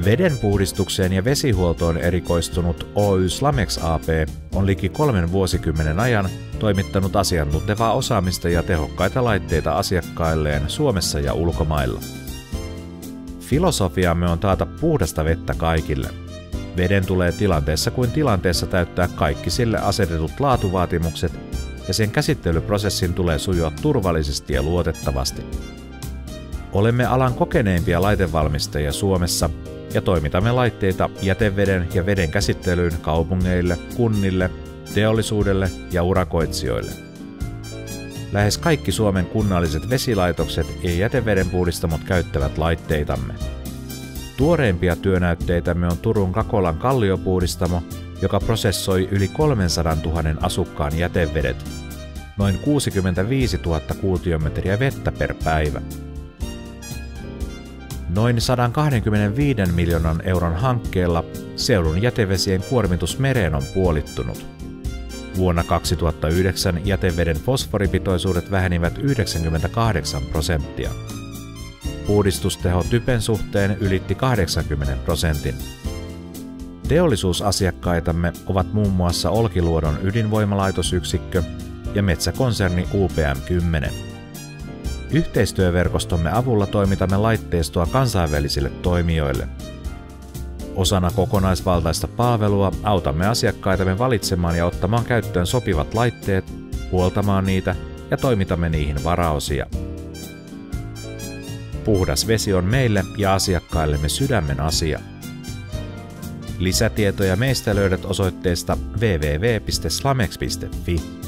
Vedenpuhdistukseen ja vesihuoltoon erikoistunut Oy Slamex AB on liki 3 vuosikymmenen ajan toimittanut asiantuntevaa osaamista ja tehokkaita laitteita asiakkailleen Suomessa ja ulkomailla. Filosofiamme on taata puhdasta vettä kaikille. Veden tulee tilanteessa kuin tilanteessa täyttää kaikki sille asetetut laatuvaatimukset ja sen käsittelyprosessin tulee sujua turvallisesti ja luotettavasti. Olemme alan kokeneimpia laitevalmistajia Suomessa ja toimitamme laitteita jäteveden ja veden käsittelyyn kaupungeille, kunnille, teollisuudelle ja urakoitsijoille. Lähes kaikki Suomen kunnalliset vesilaitokset ja jätevedenpuhdistamot käyttävät laitteitamme. Tuoreimpia työnäytteitämme on Turun Kakolan kalliopuhdistamo, joka prosessoi yli 300 000 asukkaan jätevedet, noin 65 000 kuutiometriä vettä per päivä. Noin 125 miljoonan euron hankkeella seudun jätevesien kuormitus mereen on puolittunut. Vuonna 2009 jäteveden fosforipitoisuudet vähenivät 98%. Puhdistusteho typen suhteen ylitti 80%. Teollisuusasiakkaitamme ovat muun muassa Olkiluodon ydinvoimalaitosyksikkö ja metsäkonserni UPM-10. Yhteistyöverkostomme avulla toimitamme laitteistoa kansainvälisille toimijoille. Osana kokonaisvaltaista palvelua autamme asiakkaitamme valitsemaan ja ottamaan käyttöön sopivat laitteet, huoltamaan niitä ja toimitamme niihin varaosia. Puhdas vesi on meille ja asiakkaillemme sydämen asia. Lisätietoja meistä löydät osoitteesta www.slamex.fi.